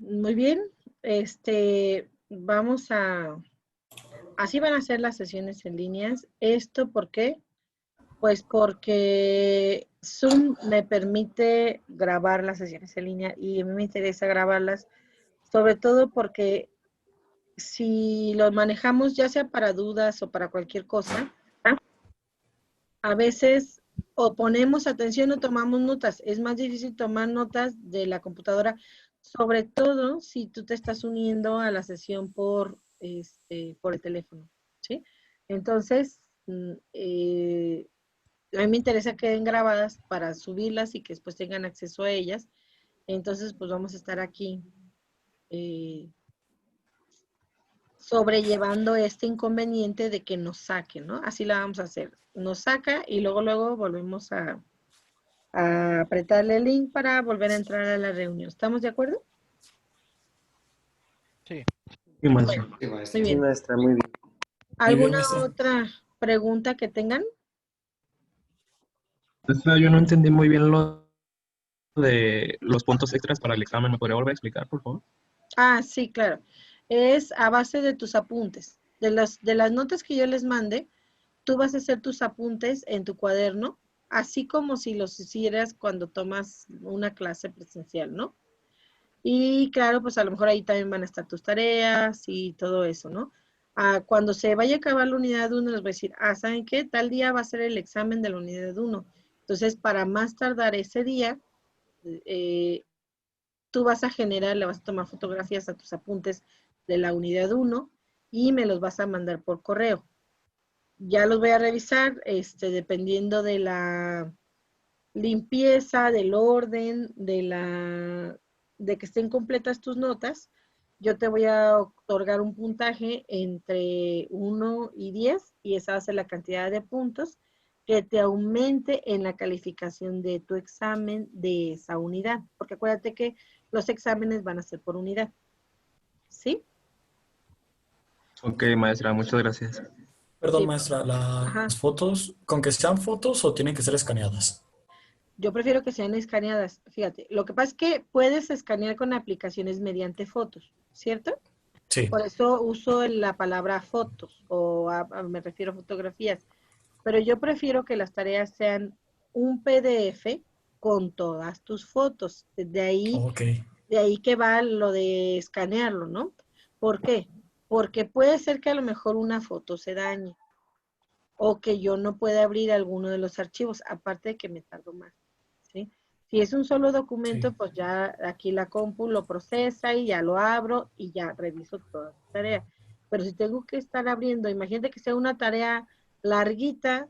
Muy bien. Vamos a... Así van a ser las sesiones en líneas. ¿Esto por qué? Pues porque Zoom me permite grabar las sesiones en línea y a mí me interesa grabarlas, sobre todo porque si lo manejamos ya sea para dudas o para cualquier cosa, a veces o ponemos atención o tomamos notas. Es más difícil tomar notas de la computadora, sobre todo si tú te estás uniendo a la sesión por el teléfono, ¿sí? Entonces, a mí me interesa que queden grabadas para subirlas y que después tengan acceso a ellas. Entonces, pues vamos a estar aquí eh, sobrellevando este inconveniente de que nos saque, ¿no? Así la vamos a hacer. Nos saca y luego volvemos a apretarle el link para volver a entrar a la reunión. ¿Estamos de acuerdo? Sí. Sí, maestra. Bueno, Sí, muy maestra. Sí, bien. maestra, muy bien. Muy bien, ¿Alguna maestra. otra pregunta que tengan? Maestra, yo no entendí muy bien lo de los puntos extras para el examen. ¿Me podría volver a explicar, por favor? Ah, sí, claro. Es a base de tus apuntes. De las notas que yo les mande, tú vas a hacer tus apuntes en tu cuaderno, así como si los hicieras cuando tomas una clase presencial, ¿no? Y claro, pues a lo mejor ahí también van a estar tus tareas y todo eso, ¿no? Cuando se vaya a acabar la unidad 1, les voy a decir, ¿saben qué? Tal día va a ser el examen de la unidad 1. Entonces, para más tardar ese día, eh, tú vas a generar, le vas a tomar fotografías a tus apuntes de la unidad 1 y me los vas a mandar por correo. Ya los voy a revisar, dependiendo de la limpieza, del orden, de que estén completas tus notas. Yo te voy a otorgar un puntaje entre 1 y 10 y esa va a ser la cantidad de puntos que te aumente en la calificación de tu examen de esa unidad. Porque acuérdate que los exámenes van a ser por unidad. ¿Sí? Ok, maestra, muchas gracias. Perdón, Sí. maestra, Ajá. las fotos, ¿con que sean fotos o tienen que ser escaneadas? Yo prefiero que sean escaneadas. Fíjate, lo que pasa es que puedes escanear con aplicaciones mediante fotos, ¿cierto? Sí. Por eso uso la palabra fotos o me refiero a fotografías. Pero yo prefiero que las tareas sean un PDF con todas tus fotos. Ok. De ahí que va lo de escanearlo, ¿no? ¿Por qué? Porque puede ser que a lo mejor una foto se dañe o que yo no pueda abrir alguno de los archivos, aparte de que me tardo más, ¿sí? Si es un solo documento, Sí. pues ya aquí la compu lo procesa y ya lo abro y ya reviso toda la tarea. Pero si tengo que estar abriendo, imagínate que sea una tarea larguita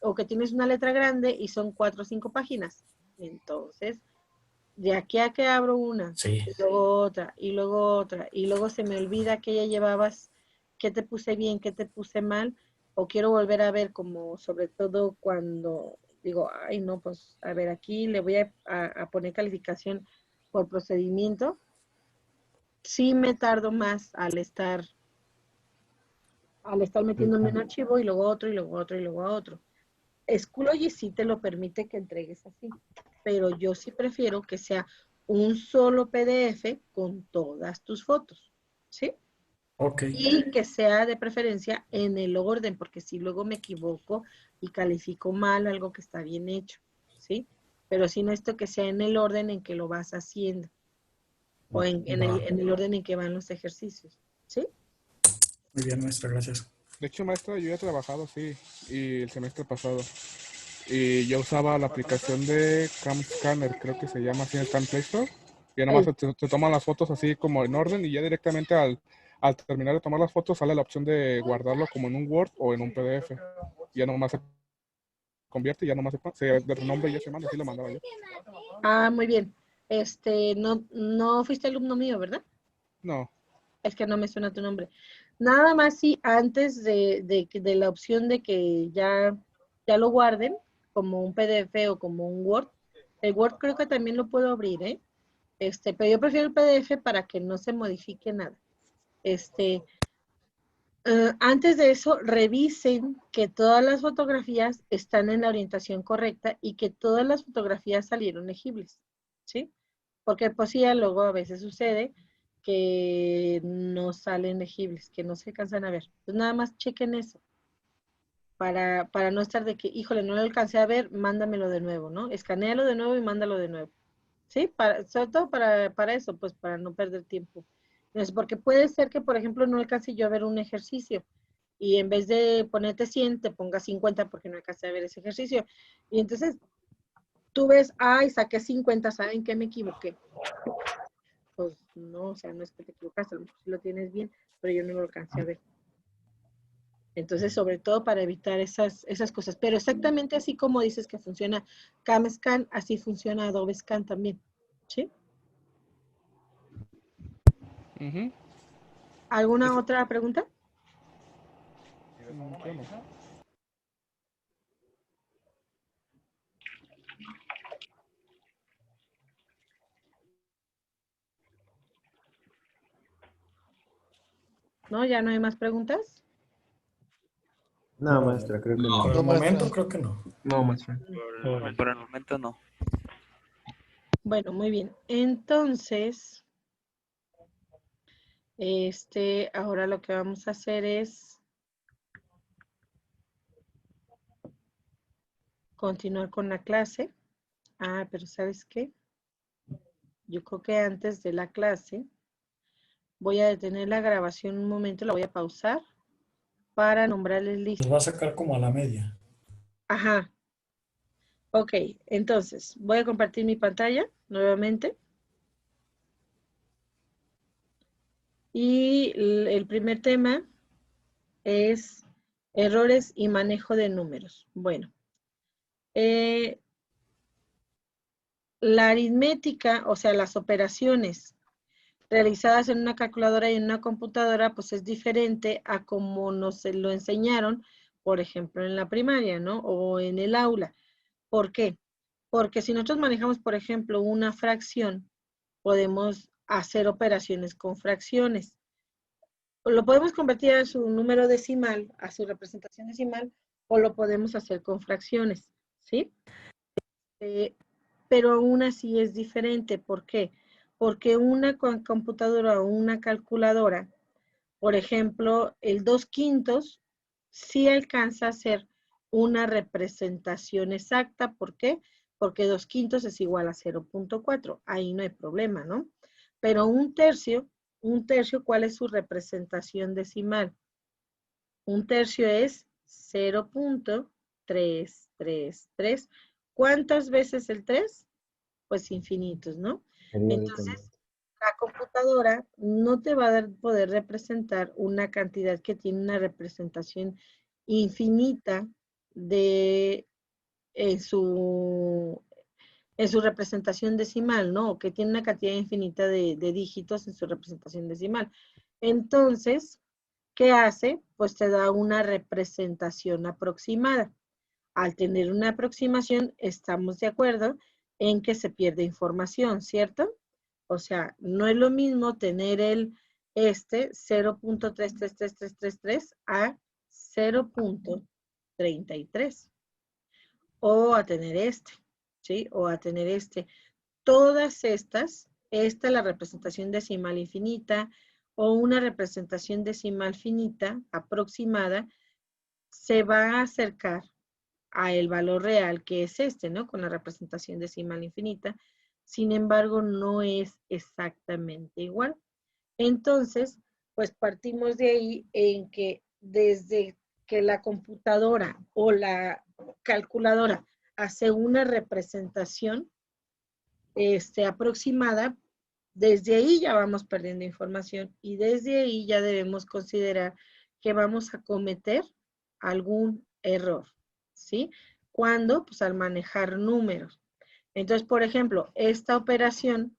o que tienes una letra grande y son 4 o 5 páginas. Entonces, de aquí a que abro una, Sí. y luego otra, y luego otra, y luego se me olvida que ya llevabas, qué te puse bien, qué te puse mal, o quiero volver a ver como sobre todo cuando digo, ay no, pues a ver, aquí le voy a poner calificación por procedimiento, sí me tardo más al estar metiéndome en un archivo y luego otro, y luego otro, y luego otro. Schoology sí te lo permite que entregues así, pero yo sí prefiero que sea un solo PDF con todas tus fotos, ¿sí? Ok. Y que sea de preferencia en el orden, porque si luego me equivoco y califico mal algo que está bien hecho, ¿sí? Pero sí necesito que sea en el orden en que lo vas haciendo, o Va. en el orden en que van los ejercicios, ¿sí? Muy bien, maestra, gracias. De hecho, maestra, yo ya he trabajado así y el semestre pasado. Y yo usaba la aplicación de Cam Scanner, creo que se llama así, está en Play Store. Y nomás Ey, te toman las fotos así como en orden y ya directamente al terminar de tomar las fotos sale la opción de guardarlo como en un Word o en un PDF. Ya nomás se convierte y ya nomás de renombre y ya se manda, así lo mandaba yo. muy bien. No fuiste alumno mío, ¿verdad? No, Es que no me suena tu nombre. Nada más si antes de la opción de que ya lo guarden como un PDF o como un Word. El Word creo que también lo puedo abrir, ¿eh? Pero yo prefiero el PDF para que no se modifique nada. Este, Antes de eso, revisen que todas las fotografías están en la orientación correcta y que todas las fotografías salieron legibles, ¿sí? Porque pues sí, luego a veces sucede que no salen legibles, que no se alcanzan a ver. Pues nada más chequen eso, para no estar de que, híjole, no lo alcancé a ver, mándamelo de nuevo, ¿no? Escanéalo de nuevo y mándalo de nuevo. ¿Sí? Sobre todo para eso, pues para no perder tiempo. Entonces, porque puede ser que, por ejemplo, no alcance yo a ver un ejercicio y en vez de ponerte 100, te pongas 50 porque no alcancé a ver ese ejercicio. Y entonces tú ves, ay, saqué 50, ¿saben qué? Me equivoqué. Pues no, o sea, no es que te equivocaste, a lo mejor sí lo tienes bien, pero yo no lo alcancé a ver. Entonces, sobre todo para evitar esas cosas. Pero exactamente así como dices que funciona CamScan, así funciona Adobe Scan también. ¿Sí? Ujú. ¿Alguna otra pregunta? Yo no. ¿No? ¿Ya no hay más preguntas? No, maestra, creo que Por no. el No, maestra. momento creo que no. No, maestra. Por el momento no. Bueno, muy bien. Entonces, ahora lo que vamos a hacer es continuar con la clase. Ah, pero ¿sabes qué? Yo creo que antes de la clase voy a detener la grabación un momento, la voy a pausar para nombrarles Nos listas. va a sacar como a la media. Ajá. Ok, entonces voy a compartir mi pantalla nuevamente. Y el primer tema es errores y manejo de números. Bueno, la aritmética, o sea, las operaciones realizadas en una calculadora y en una computadora, pues es diferente a como nos lo enseñaron, por ejemplo, en la primaria, ¿no? O en el aula. ¿Por qué? Porque si nosotros manejamos, por ejemplo, una fracción, podemos hacer operaciones con fracciones. Lo podemos convertir a su número decimal, a su representación decimal, o lo podemos hacer con fracciones, ¿sí? Pero aún así es diferente. ¿Por qué? Porque una computadora o una calculadora, por ejemplo, el 2/5 sí alcanza a ser una representación exacta. ¿Por qué? Porque 2/5 es igual a 0.4. Ahí no hay problema, ¿no? Pero un tercio, ¿cuál es su representación decimal? Un tercio es 0.333. ¿Cuántas veces el 3? Pues infinitos, ¿no? Periódicamente. Entonces, la computadora no te va a poder representar una cantidad que tiene una representación infinita de en su representación decimal, ¿no? O que tiene una cantidad infinita de dígitos en su representación decimal. Entonces, ¿qué hace? Pues te da una representación aproximada. Al tener una aproximación, estamos de acuerdo en que se pierde información, ¿cierto? O sea, no es lo mismo tener el 0.333333 a 0.33 o a tener ¿sí? O a tener Todas esta la representación decimal infinita o una representación decimal finita aproximada, se va a acercar a el valor real que es ¿no? Con la representación decimal infinita. Sin embargo, no es exactamente igual. Entonces, pues partimos de ahí en que desde que la computadora o la calculadora hace una representación aproximada, desde ahí ya vamos perdiendo información y desde ahí ya debemos considerar que vamos a cometer algún error, ¿sí? ¿Cuándo? Pues al manejar números. Entonces, por ejemplo, esta operación,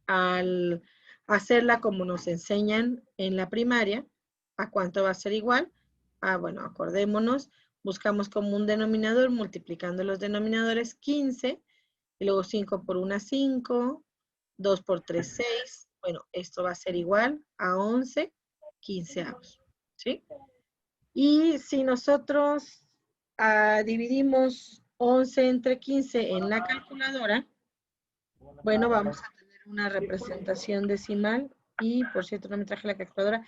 al hacerla como nos enseñan en la primaria, ¿a cuánto va a ser igual? Ah, bueno, acordémonos, buscamos como un denominador, multiplicando los denominadores 15, y luego 5 por 1, 5, 2 por 3, 6. Bueno, esto va a ser igual a 11 quinceavos, ¿sí? Y si nosotros dividimos 11 entre 15 en la calculadora, Bueno, vamos a tener una representación decimal y, por cierto, no me traje la calculadora.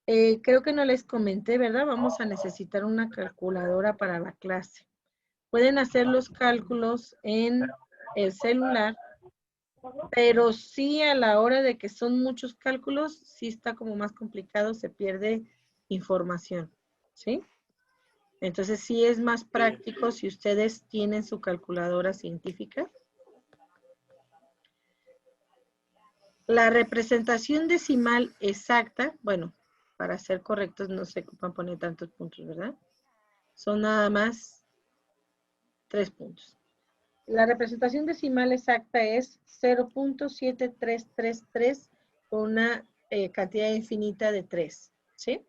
Creo que no les comenté, ¿verdad? Vamos a necesitar una calculadora para la clase. Pueden hacer los cálculos en el celular, pero sí a la hora de que son muchos cálculos, sí está como más complicado, se pierde información, ¿sí? Entonces sí es más práctico si ustedes tienen su calculadora científica. La representación decimal exacta, bueno, para ser correctos no se ocupan poner tantos puntos, ¿verdad? Son nada más 3 puntos. La representación decimal exacta es 0.7333 con una cantidad infinita de 3, ¿sí?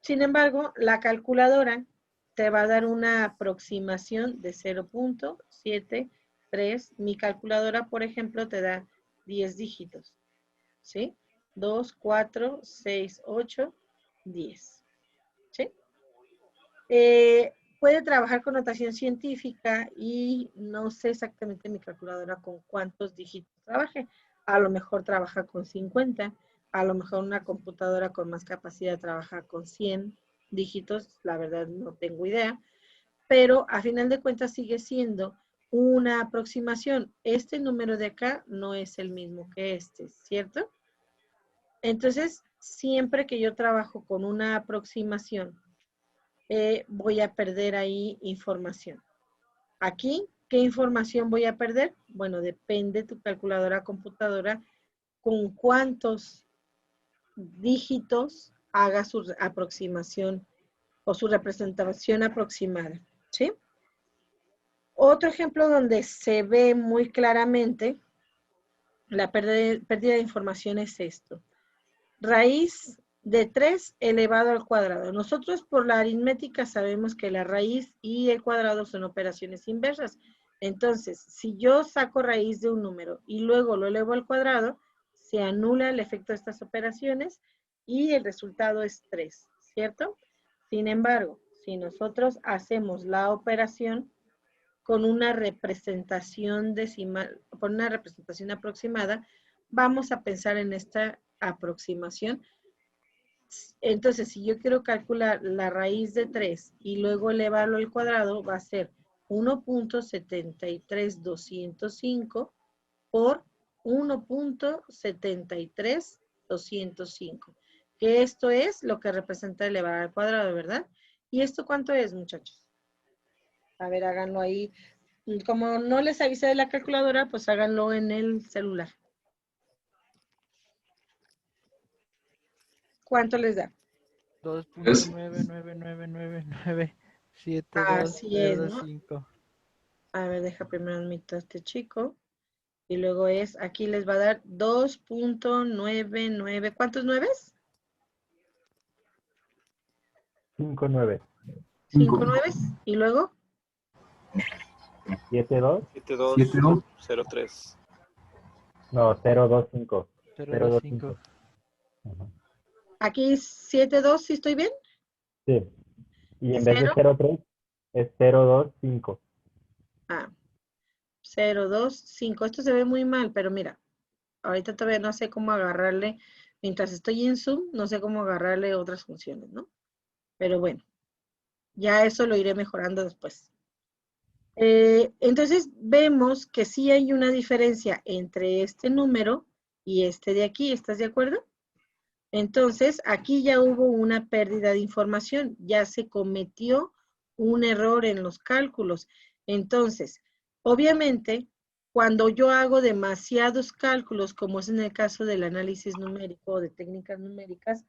Sin embargo, la calculadora te va a dar una aproximación de 0.73. Mi calculadora, por ejemplo, te da 10 dígitos, ¿sí? 2, 4, 6, 8, 10, ¿sí? Puede trabajar con notación científica y no sé exactamente mi calculadora con cuántos dígitos trabaje. A lo mejor trabaja con 50, a lo mejor una computadora con más capacidad trabaja con 100 dígitos, la verdad no tengo idea, pero a final de cuentas sigue siendo una aproximación. Este número de acá no es el mismo que este, ¿cierto? Entonces, siempre que yo trabajo con una aproximación, voy a perder ahí información. Aquí, ¿qué información voy a perder? Bueno, depende tu calculadora computadora con cuántos dígitos haga su aproximación o su representación aproximada, ¿sí? Otro ejemplo donde se ve muy claramente la pérdida de información es esto. Raíz de 3 elevado al cuadrado. Nosotros por la aritmética sabemos que la raíz y el cuadrado son operaciones inversas. Entonces, si yo saco raíz de un número y luego lo elevo al cuadrado, se anula el efecto de estas operaciones y el resultado es 3, ¿cierto? Sin embargo, si nosotros hacemos la operación con una representación decimal, con una representación aproximada, vamos a pensar en esta aproximación. Entonces, si yo quiero calcular la raíz de 3 y luego elevarlo al cuadrado, va a ser 1.73205 por 1.73205, que esto es lo que representa elevar al cuadrado, ¿verdad? ¿Y esto cuánto es, muchachos? A ver, háganlo ahí. Como no les avisé de la calculadora, pues háganlo en el celular. ¿Cuánto les da? Así es, ¿no? 2.999972025. A ver, deja primero admito a este chico. Y luego es, aquí les va a dar 2.99. ¿Cuántos nueves? 5-9. 5 nueves. Y luego, 7-2. 7203. No, 0-2-5. 025. Ajá. aquí 7.2, ¿sí estoy bien? Sí. Y ¿Y en vez de 0-3 es 0-2-5. Ah, 0.2.5. Esto se ve muy mal, pero mira, ahorita todavía no sé cómo agarrarle, mientras estoy en Zoom, no sé cómo agarrarle otras funciones, ¿no? Pero bueno, ya eso lo iré mejorando después. Entonces vemos que sí hay una diferencia entre este número y este de aquí, ¿estás de acuerdo? Entonces aquí ya hubo una pérdida de información, ya se cometió un error en los cálculos. Entonces, obviamente, cuando yo hago demasiados cálculos, como es en el caso del análisis numérico o de técnicas numéricas,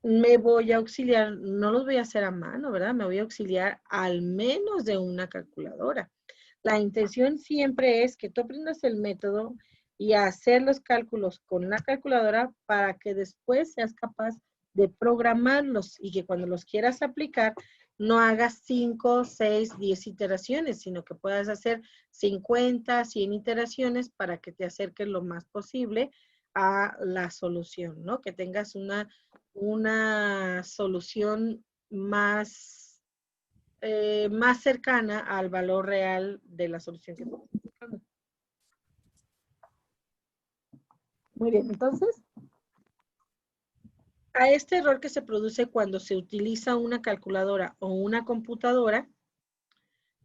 me voy a auxiliar, no los voy a hacer a mano, ¿verdad? Me voy a auxiliar al menos de una calculadora. La intención siempre es que tú aprendas el método y hacer los cálculos con la calculadora para que después seas capaz de programarlos y que cuando los quieras aplicar no hagas 5, 6, 10 iteraciones, sino que puedas hacer 50, 100 iteraciones para que te acerques lo más posible a la solución, ¿no? Que tengas una solución más, más cercana al valor real de la solución que estamos buscando. Muy bien, entonces, a este error que se produce cuando se utiliza una calculadora o una computadora,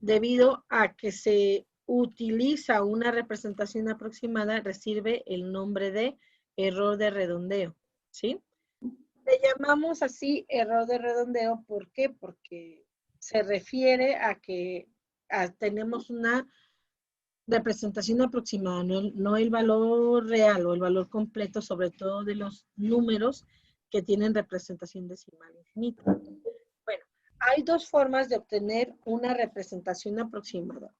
debido a que se utiliza una representación aproximada, recibe el nombre de error de redondeo, ¿sí? Le llamamos así error de redondeo, ¿por qué? Porque se refiere a que tenemos una representación aproximada, no el valor real o el valor completo, sobre todo de los números que tienen representación decimal infinita. Bueno, hay dos formas de obtener una representación aproximada.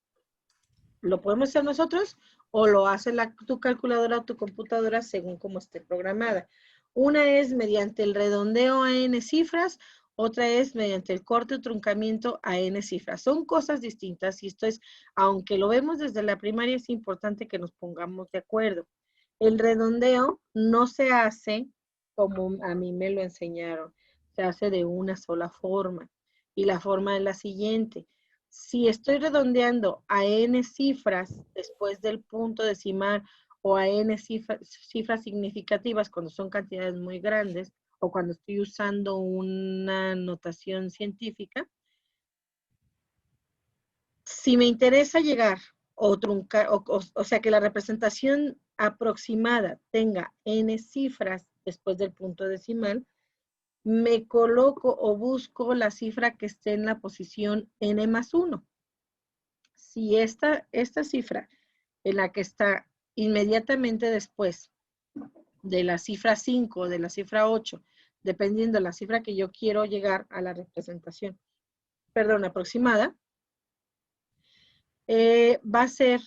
Lo podemos hacer nosotros o lo hace tu calculadora o tu computadora según cómo esté programada. Una es mediante el redondeo a n cifras, otra es mediante el corte o truncamiento a n cifras. Son cosas distintas y esto es, aunque lo vemos desde la primaria, es importante que nos pongamos de acuerdo. El redondeo no se hace como a mí me lo enseñaron, se hace de una sola forma. Y la forma es la siguiente. Si estoy redondeando a n cifras después del punto decimal o a n cifras significativas cuando son cantidades muy grandes o cuando estoy usando una notación científica, si me interesa llegar o truncar, o sea que la representación aproximada tenga n cifras después del punto decimal, me coloco o busco la cifra que esté en la posición n más 1. Si esta cifra en la que está inmediatamente después de la cifra 5 o de la cifra 8, dependiendo de la cifra que yo quiero llegar a la representación, perdón, aproximada, va a ser,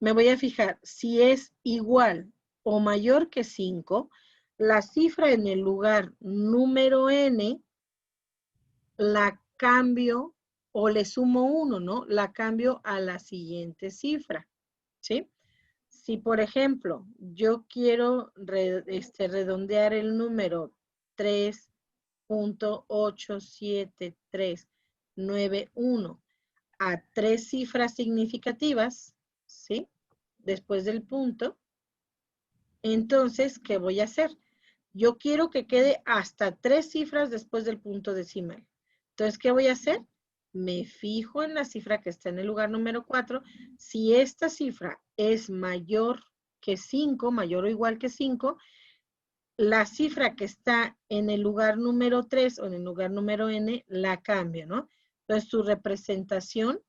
me voy a fijar, si es igual o mayor que 5, la cifra en el lugar número n la cambio o le sumo 1, ¿no? La cambio a la siguiente cifra, ¿sí? Si, por ejemplo, yo quiero redondear el número 3.87391 a 3 cifras significativas, ¿sí? Después del punto, entonces, ¿qué voy a hacer? Yo quiero que quede hasta 3 cifras después del punto decimal. Entonces, ¿qué voy a hacer? Me fijo en la cifra que está en el lugar número 4. Si esta cifra es mayor que 5, mayor o igual que 5, la cifra que está en el lugar número 3 o en el lugar número n la cambio, ¿no? Entonces, su representación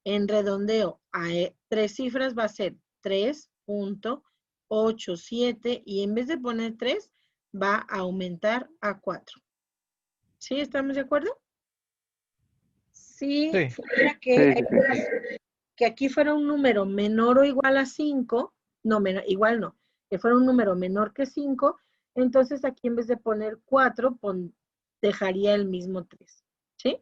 en redondeo a 3 cifras va a ser 3.87 y en vez de poner 3, va a aumentar a 4. ¿Sí? ¿Estamos de acuerdo? Si Sí. fuera que aquí fuera un número menor o igual a 5, no, igual no, que fuera un número menor que 5, entonces aquí en vez de poner 4, dejaría el mismo 3. ¿Sí?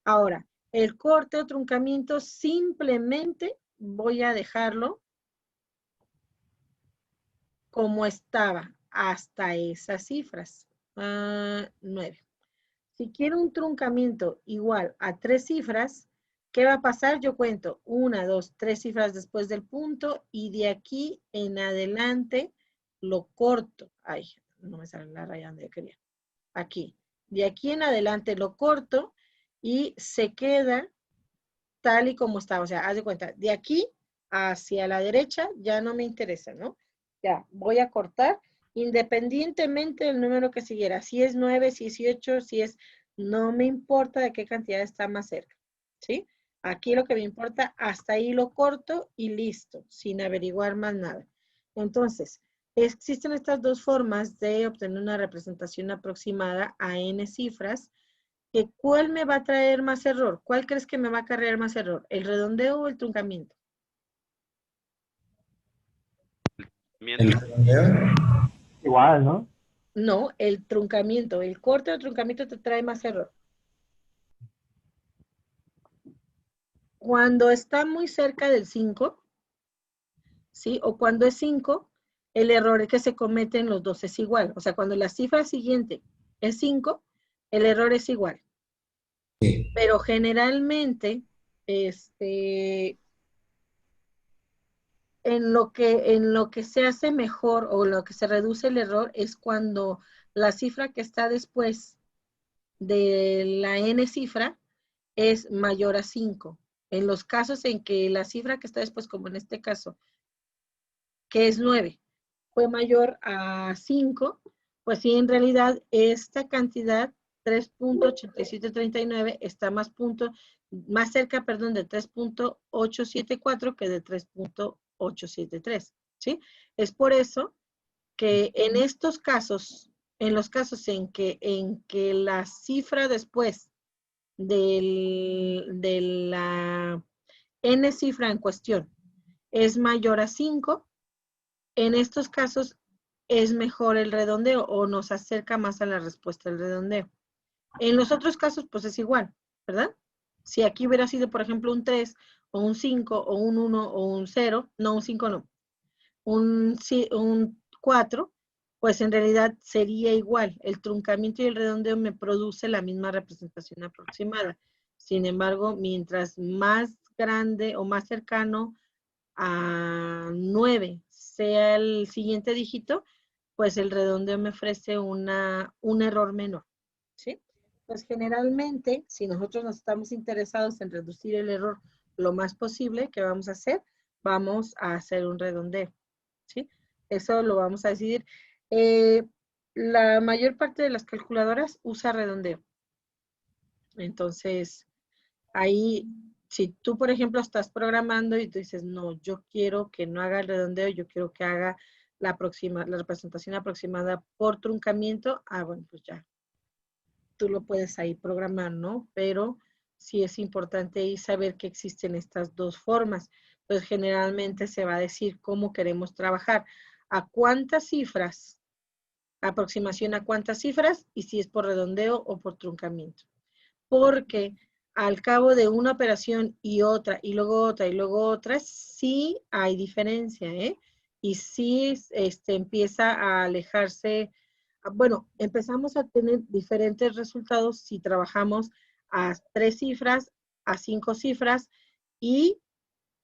Ahora, el corte o truncamiento simplemente voy a dejarlo como estaba hasta esas cifras. 9. Si quiero un truncamiento igual a 3 cifras, ¿qué va a pasar? Yo cuento 1, 2, 3 cifras después del punto y de aquí en adelante lo corto. Ay, no me sale la raya donde quería. Aquí. De aquí en adelante lo corto y se queda tal y como está. O sea, haz de cuenta, de aquí hacia la derecha ya no me interesa, ¿no? Ya, voy a cortar independientemente del número que siguiera. Si es 9, si es 8, si es... No me importa de qué cantidad está más cerca, ¿sí? Aquí lo que me importa, hasta ahí lo corto y listo, sin averiguar más nada. Entonces, existen estas dos formas de obtener una representación aproximada a n cifras. ¿Cuál me va a traer más error? ¿Cuál crees que me va a acarrear más error? ¿El redondeo o el truncamiento? El redondeo. Igual, ¿no? No, el truncamiento. El corte o truncamiento te trae más error. Cuando está muy cerca del 5, ¿sí? O cuando es 5, el error que se comete en los dos es igual. O sea, cuando la cifra siguiente es 5, el error es igual. Sí. Pero generalmente, en lo que se hace mejor o lo que se reduce el error es cuando la cifra que está después de la n cifra es mayor a 5. En los casos en que la cifra que está después, como en este caso, que es 9, fue mayor a 5, pues sí, en realidad esta cantidad 3.8739 está más cerca, perdón, de 3.874 que de 3.873, ¿sí? Es por eso que en estos casos, en los casos en que la cifra después de la n cifra en cuestión es mayor a 5, en estos casos es mejor el redondeo o nos acerca más a la respuesta del redondeo. En los otros casos, pues es igual, ¿verdad? Si aquí hubiera sido, por ejemplo, un 3 o un 5 o un 1 o un 0, no, un 5 no, un 4, pues en realidad sería igual. El truncamiento y el redondeo me produce la misma representación aproximada. Sin embargo, mientras más grande o más cercano a 9 sea el siguiente dígito, pues el redondeo me ofrece un error menor, ¿sí? Pues generalmente, si nosotros nos estamos interesados en reducir el error lo más posible, ¿qué vamos a hacer? Vamos a hacer un redondeo, ¿sí? Eso lo vamos a decidir. La mayor parte de las calculadoras usa redondeo. Entonces, ahí, si tú, por ejemplo, estás programando y tú dices, no, yo quiero que no haga el redondeo, yo quiero que haga la representación aproximada por truncamiento, bueno, pues ya, tú lo puedes ahí programar, ¿no? Pero sí es importante ahí saber que existen estas dos formas. Pues generalmente se va a decir cómo queremos trabajar, a cuántas cifras, aproximación a cuántas cifras, y si es por redondeo o por truncamiento. Porque al cabo de una operación y otra, y luego otra, y luego otra, sí hay diferencia, ¿eh? Y sí empieza a alejarse. Bueno, empezamos a tener diferentes resultados si trabajamos a 3 cifras, a 5 cifras, y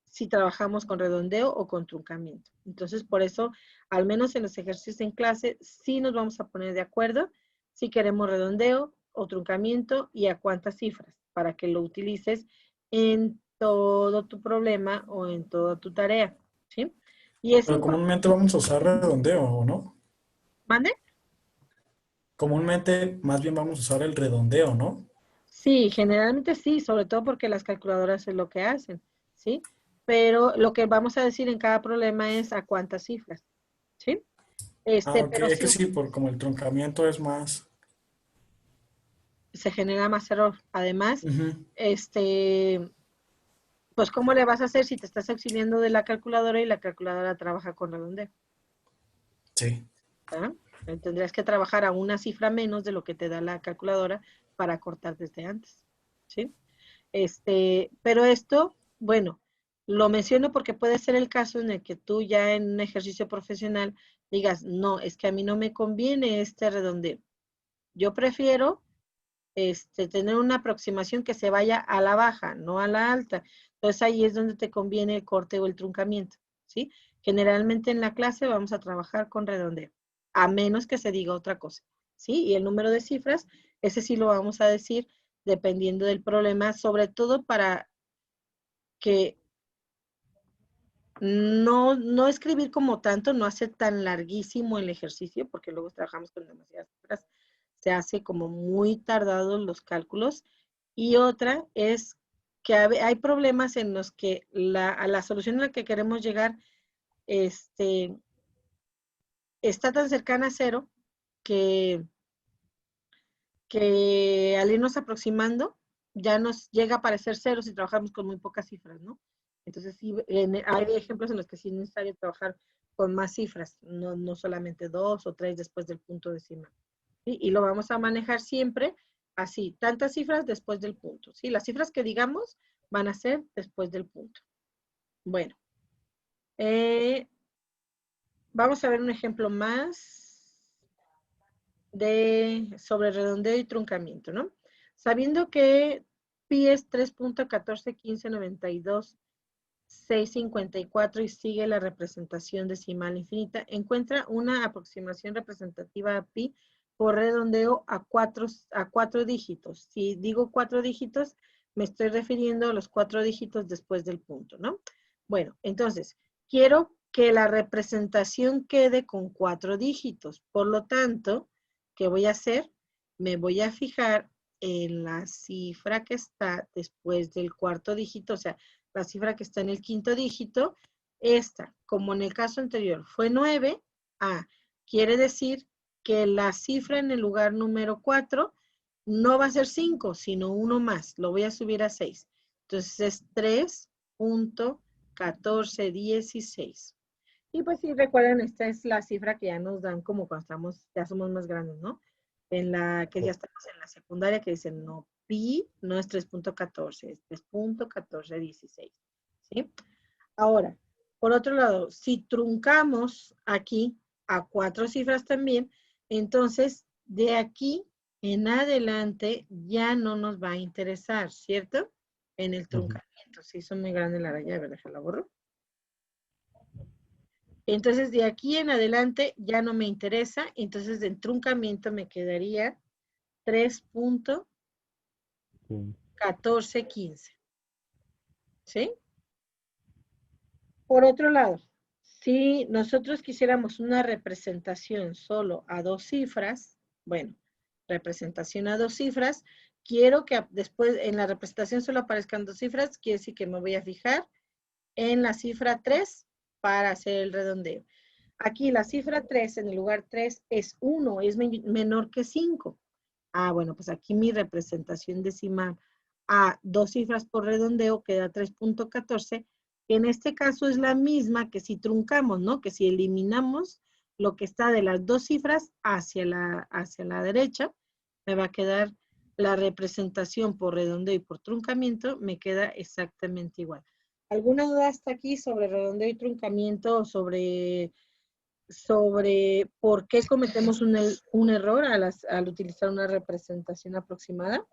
si trabajamos con redondeo o con truncamiento. Entonces, por eso, al menos en los ejercicios en clase, sí nos vamos a poner de acuerdo si queremos redondeo o truncamiento y a cuántas cifras, para que lo utilices en todo tu problema o en toda tu tarea, ¿sí? Y es Pero comúnmente vamos a usar redondeo, ¿o no? ¿Mande? Comúnmente más bien vamos a usar el redondeo, ¿no? Sí, generalmente sí, sobre todo porque las calculadoras es lo que hacen, ¿sí? Pero lo que vamos a decir en cada problema es a cuántas cifras, ¿sí? Ok, Pero es sí que sí, por como el truncamiento es más. se genera más error. Además, Ujú. pues ¿cómo le vas a hacer si te estás auxiliando de la calculadora y la calculadora trabaja con redondeo? Sí. ¿Ah? Tendrías que trabajar a una cifra menos de lo que te da la calculadora para cortar desde antes, ¿sí? Pero esto, bueno, lo menciono porque puede ser el caso en el que tú ya en un ejercicio profesional digas, no, es que a mí no me conviene este redondeo. Yo prefiero tener una aproximación que se vaya a la baja, no a la alta. Entonces ahí es donde te conviene el corte o el truncamiento, ¿sí? Generalmente en la clase vamos a trabajar con redondeo, a menos que se diga otra cosa, ¿sí? Y el número de cifras, ese sí lo vamos a decir dependiendo del problema, sobre todo para que no escribir como tanto, no hacer tan larguísimo el ejercicio, porque luego trabajamos con demasiadas cifras, se hace como muy tardados los cálculos. Y otra es que hay problemas en los que a la solución a la que queremos llegar está tan cercana a cero que, al irnos aproximando ya nos llega a parecer cero si trabajamos con muy pocas cifras, ¿no? Entonces, sí, hay ejemplos en los que sí es necesario trabajar con más cifras, no solamente 2 o 3 después del punto decimal, ¿sí? Y lo vamos a manejar siempre así, tantas cifras después del punto, ¿sí? Las cifras que digamos van a ser después del punto. Bueno, vamos a ver un ejemplo más sobre redondeo y truncamiento, ¿no? Sabiendo que pi es 3.141592 654 y sigue la representación decimal infinita. Encuentra una aproximación representativa a pi por redondeo a cuatro dígitos. Si digo 4 dígitos, me estoy refiriendo a los 4 dígitos después del punto, ¿no? Bueno, entonces, quiero que la representación quede con 4 dígitos. Por lo tanto, ¿qué voy a hacer? Me voy a fijar en la cifra que está después del cuarto dígito, o sea, la cifra que está en el quinto dígito. Esta, como en el caso anterior, fue 9. Quiere decir que la cifra en el lugar número 4 no va a ser 5, sino uno más. Lo voy a subir a 6. Entonces es 3.1416. Y pues si recuerdan, esta es la cifra que ya nos dan como cuando ya somos más grandes, ¿no? En la que ya estamos en la secundaria, que dicen, no, pi no es 3.14, es 3.1416, ¿sí? Ahora, por otro lado, si truncamos aquí a 4 cifras también, entonces de aquí en adelante ya no nos va a interesar, ¿cierto? En el truncamiento. Se hizo muy grande la raya, a ver, déjala borro. Entonces, de aquí en adelante ya no me interesa. Entonces, en truncamiento me quedaría 3.1415. ¿Sí? Por otro lado, si nosotros quisiéramos una representación solo a 2 cifras, bueno, representación a 2 cifras, quiero que después en la representación solo aparezcan 2 cifras, quiere decir que me voy a fijar en la cifra 3 para hacer el redondeo. Aquí la cifra 3, en el lugar 3, es 1, es menor que 5. Bueno, pues aquí mi representación decimal a 2 cifras por redondeo queda 3.14, que en este caso es la misma que si truncamos, ¿no? Que si eliminamos lo que está de las 2 cifras hacia la derecha, me va a quedar la representación por redondeo y por truncamiento, me queda exactamente igual. ¿Alguna duda hasta aquí sobre redondeo y truncamiento o sobre por qué cometemos un error al utilizar una representación aproximada?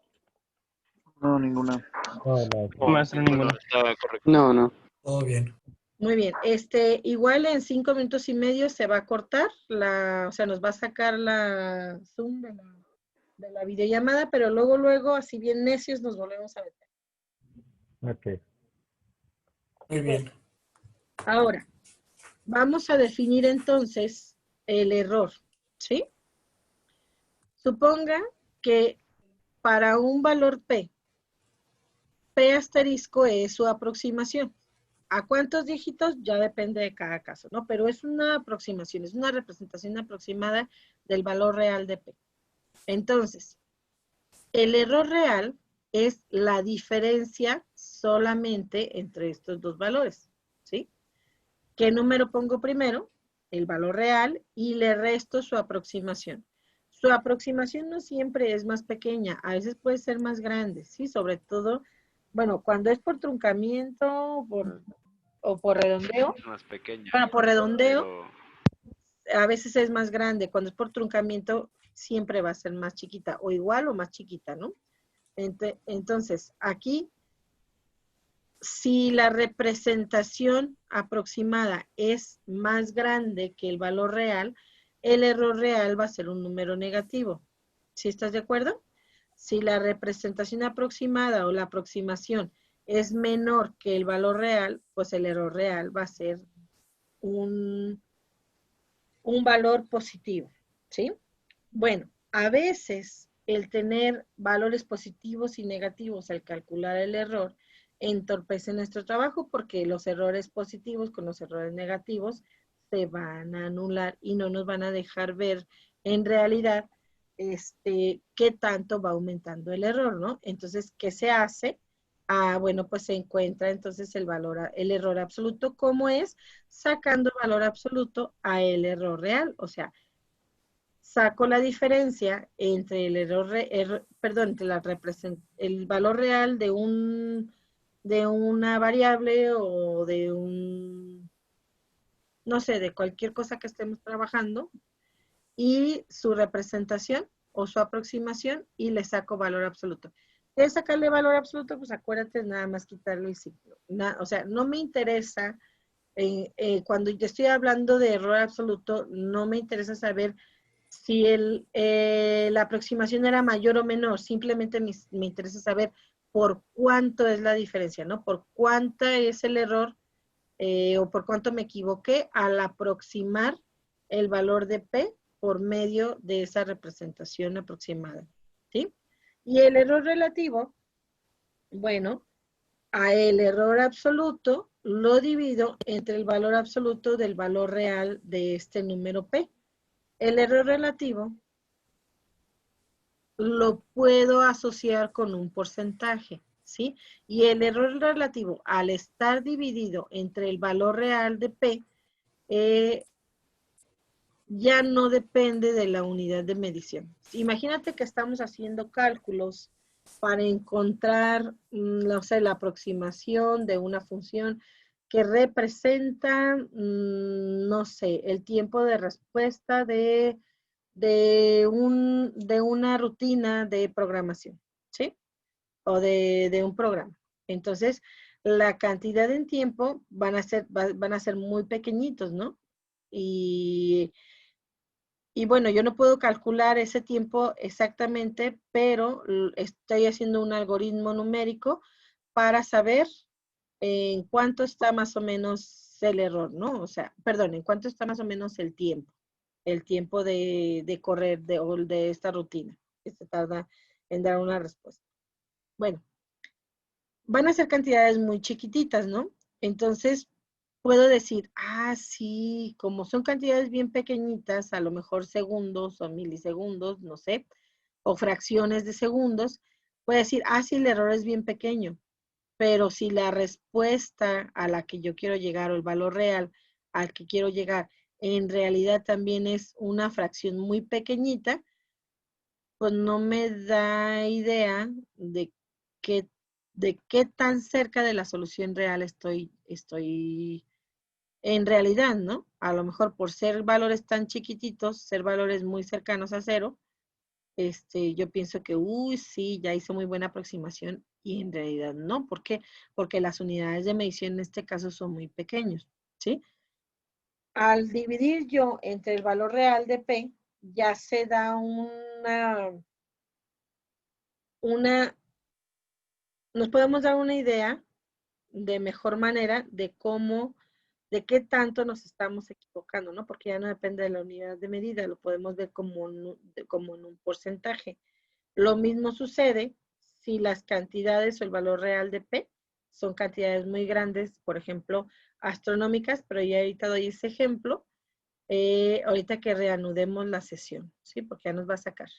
No, ninguna. No, maestro, ninguna. Está correcto. No. Todo bien. Muy bien. Igual en 5 minutos y medio se va a cortar, o sea, nos va a sacar la Zoom de la videollamada, pero luego, así bien necios, nos volvemos a meter. Ok. Muy bien. Ahora, vamos a definir entonces el error, ¿sí? Suponga que para un valor P asterisco es su aproximación. ¿A cuántos dígitos? Ya depende de cada caso, ¿no? Pero es una aproximación, es una representación aproximada del valor real de P. Entonces, el error real es la diferencia solamente entre estos dos valores, ¿sí? ¿Qué número pongo primero? El valor real y le resto su aproximación. Su aproximación no siempre es más pequeña, a veces puede ser más grande, ¿sí? Sobre todo, bueno, cuando es por truncamiento o por redondeo. Es más pequeña. Bueno, por redondeo, a veces es más grande. Cuando es por truncamiento, siempre va a ser más chiquita, o igual o más chiquita, ¿no? Entonces, aquí, si la representación aproximada es más grande que el valor real, el error real va a ser un número negativo. ¿Sí estás de acuerdo? Si la representación aproximada o la aproximación es menor que el valor real, pues el error real va a ser un valor positivo, ¿sí? Bueno, a veces el tener valores positivos y negativos al calcular el error entorpece nuestro trabajo porque los errores positivos con los errores negativos se van a anular y no nos van a dejar ver en realidad qué tanto va aumentando el error, ¿no? Entonces, ¿qué se hace? Bueno, pues se encuentra entonces el error absoluto, ¿cómo es? Sacando valor absoluto a el error real, o sea, saco la diferencia entre el el valor real de una variable o de no sé, de cualquier cosa que estemos trabajando y su representación o su aproximación y le saco valor absoluto. ¿Quieres sacarle valor absoluto? Pues acuérdate nada más quitarle el signo. O sea, no me interesa, cuando yo estoy hablando de error absoluto, no me interesa saber si la aproximación era mayor o menor, simplemente me interesa saber por cuánto es la diferencia, ¿no? Por cuánto es el error o por cuánto me equivoqué al aproximar el valor de P por medio de esa representación aproximada, ¿sí? Y el error relativo, bueno, a el error absoluto lo divido entre el valor absoluto del valor real de este número P. El error relativo lo puedo asociar con un porcentaje, ¿sí? Y el error relativo, al estar dividido entre el valor real de P, ya no depende de la unidad de medición. Imagínate que estamos haciendo cálculos para encontrar, no sé, la aproximación de una función que representa, no sé, el tiempo de respuesta de una rutina de programación, ¿sí? O de un programa. Entonces, la cantidad en tiempo van a ser muy pequeñitos, ¿no? Y bueno, yo no puedo calcular ese tiempo exactamente, pero estoy haciendo un algoritmo numérico para saber en cuánto está más o menos el error, ¿no? O sea, perdón, en cuánto está más o menos el tiempo de correr o de esta rutina, que se tarda en dar una respuesta. Bueno, van a ser cantidades muy chiquititas, ¿no? Entonces, puedo decir, sí, como son cantidades bien pequeñitas, a lo mejor segundos o milisegundos, no sé, o fracciones de segundos, puedo decir, sí, el error es bien pequeño, pero si la respuesta a la que yo quiero llegar o el valor real al que quiero llegar en realidad también es una fracción muy pequeñita, pues no me da idea qué, de qué tan cerca de la solución real estoy en realidad, ¿no? A lo mejor por ser valores tan chiquititos, ser valores muy cercanos a cero, yo pienso que, sí, ya hice muy buena aproximación y en realidad no. ¿Por qué? Porque las unidades de medición en este caso son muy pequeños, ¿sí? Al dividir yo entre el valor real de P, ya se da nos podemos dar una idea de mejor manera de qué tanto nos estamos equivocando, ¿no? Porque ya no depende de la unidad de medida, lo podemos ver como en un porcentaje. Lo mismo sucede si las cantidades o el valor real de P son cantidades muy grandes, por ejemplo, astronómicas, pero ya ahorita doy ese ejemplo, ahorita que reanudemos la sesión, ¿sí? Porque ya nos va a sacar.